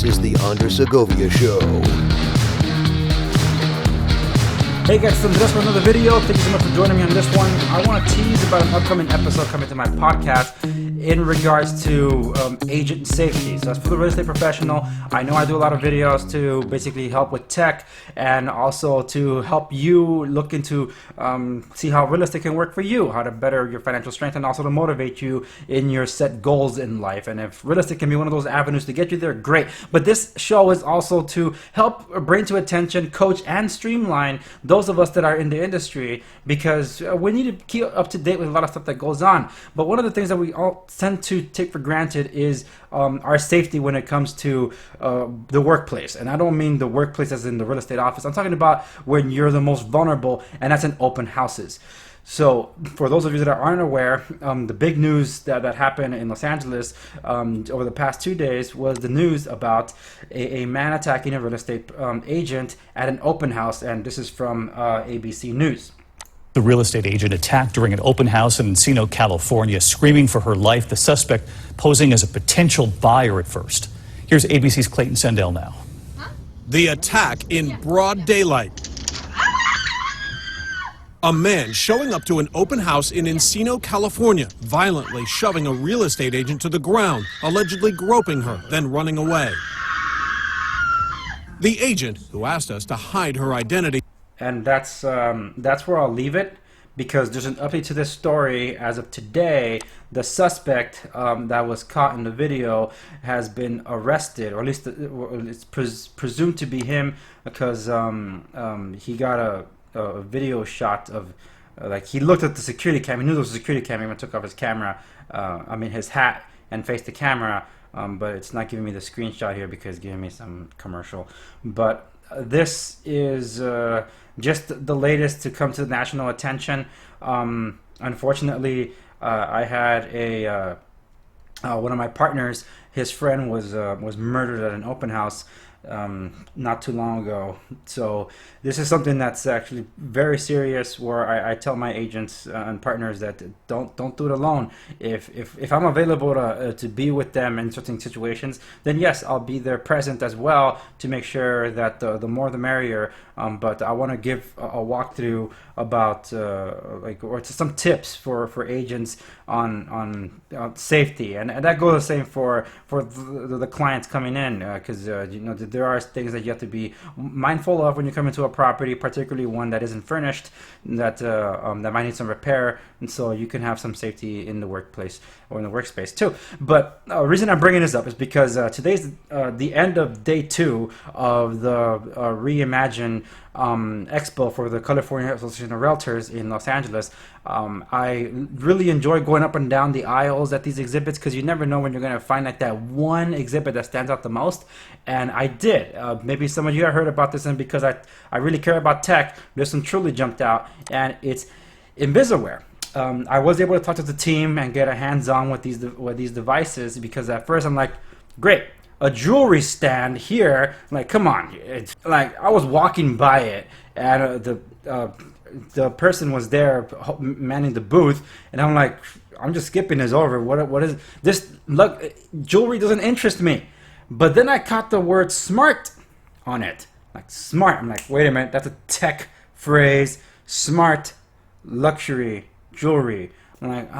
This is the Under Segovia Show. Hey guys, so just for another video. Thank you so much for joining me on this one. I want to tease about an upcoming episode coming to my podcast in regards to agent safety. So as for the real estate professional, I know I do a lot of videos to basically help with tech and also to help you look into see how real estate can work for you, how to better your financial strength, and also to motivate you in your set goals in life. And if real estate can be one of those avenues to get you there, great. But this show is also to help bring to attention, coach, and streamline those of us that are in the industry, because we need to keep up to date with a lot of stuff that goes on. But one of the things that we all tend to take for granted is our safety when it comes to the workplace. And I don't mean the workplace as in the real estate office. I'm talking about when you're the most vulnerable, and that's in open houses. So for those of you that aren't aware, the big news that happened in Los Angeles over the past 2 days was the news about a man attacking a real estate agent at an open house, and this is from ABC News. The real estate agent attacked during an open house in Encino, California, screaming for her life, the suspect posing as a potential buyer at first. Here's ABC's Clayton Sandell now. The attack in broad daylight. A man showing up to an open house in Encino, California, violently shoving a real estate agent to the ground, allegedly groping her, then running away. The agent, who asked us to hide her identity. And that's where I'll leave it, because there's an update to this story. As of today, the suspect that was caught in the video has been arrested, or at least it's presumed to be him, because he got a video shot of like he looked at the security camera. He knew there was a security camera. He took off his camera, his hat, and faced the camera. But it's not giving me the screenshot here because it's giving me some commercial. But this is just the latest to come to national attention. Unfortunately, I had one of my partners. His friend was murdered at an open house not too long ago. So this is something that's actually very serious, where I tell my agents and partners that don't do it alone. If I'm available to be with them in certain situations, then yes, I'll be there present as well to make sure that the more the merrier. But I want to give a walkthrough about or some tips for agents on safety, and that goes the same for the clients coming in, because there are things that you have to be mindful of when you come into a property, particularly one that isn't furnished, that might need some repair, and so you can have some safety in the workplace or in the workspace too. But the reason I'm bringing this up is because today's the end of day 2 of the Reimagine Expo for the California Association of Realtors in Los Angeles. I really enjoy going up and down the aisles at these exhibits, because you never know when you're going to find like that one exhibit that stands out the most. And I did. Maybe some of you have heard about this, and because I really care about tech, this one truly jumped out, and it's Invisawear. I was able to talk to the team and get a hands-on with these devices, because at first I'm like, great, a jewelry stand here, like, come on. It's like I was walking by it, and the person was there manning the booth, and I'm like, I'm just skipping this over. What is this? Look, jewelry doesn't interest me. But then I caught the word smart on it, like smart. I'm like, wait a minute, that's a tech phrase. Smart luxury jewelry. I'm like,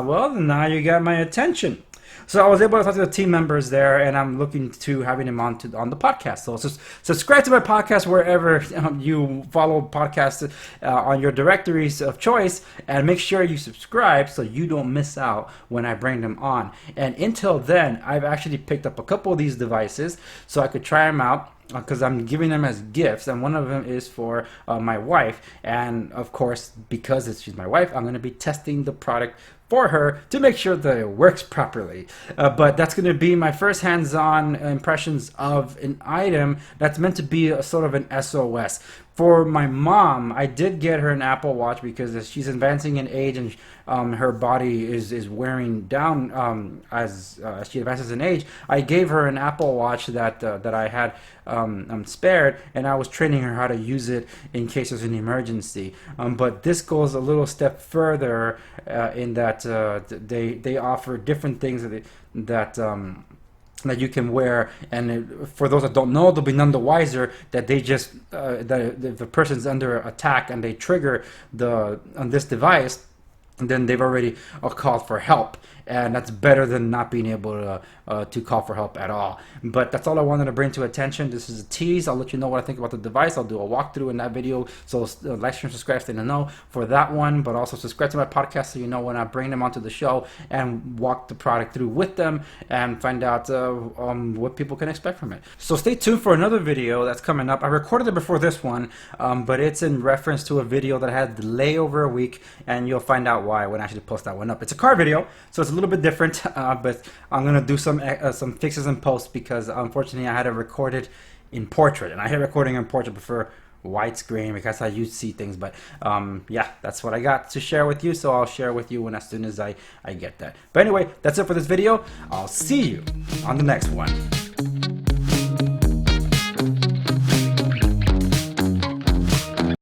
well, now you got my attention. So I was able to talk to the team members there, and I'm looking to having them on the podcast. So subscribe to my podcast wherever you follow podcasts on your directories of choice, and make sure you subscribe so you don't miss out when I bring them on. And until then, I've actually picked up a couple of these devices so I could try them out, because I'm giving them as gifts, and one of them is for my wife. And of course, because she's my wife, I'm going to be testing the product for her to make sure that it works properly. But that's going to be my first hands-on impressions of an item that's meant to be a sort of an SOS. For my mom, I did get her an Apple Watch because she's advancing in age, and her body is wearing down as she advances in age. I gave her an Apple Watch that I had spared, and I was training her how to use it in case there's an emergency. But this goes a little step further in that they offer different things that that you can wear, and for those that don't know, they'll be none the wiser that they just that if the person's under attack and they trigger on this device, then they've already called for help, and that's better than not being able to call for help at all. But that's all I wanted to bring to attention. This is a tease. I'll let you know what I think about the device. I'll do a walkthrough in that video, so like, share, and subscribe, stay in the know for that one. But also subscribe to my podcast so you know when I bring them onto the show and walk the product through with them and find out what people can expect from it. So stay tuned for another video that's coming up. I recorded it before this one, but it's in reference to a video that I had delay over a week, and you'll find out why when I actually post that one up. It's a car video, so it's a little bit different, but I'm gonna do some fixes in post because unfortunately I had to record it in portrait, and I hate recording in portrait, prefer widescreen because that's how you see things. But yeah, that's what I got to share with you, so I'll share with you as soon as I get that. But anyway, that's it for this video. I'll see you on the next one.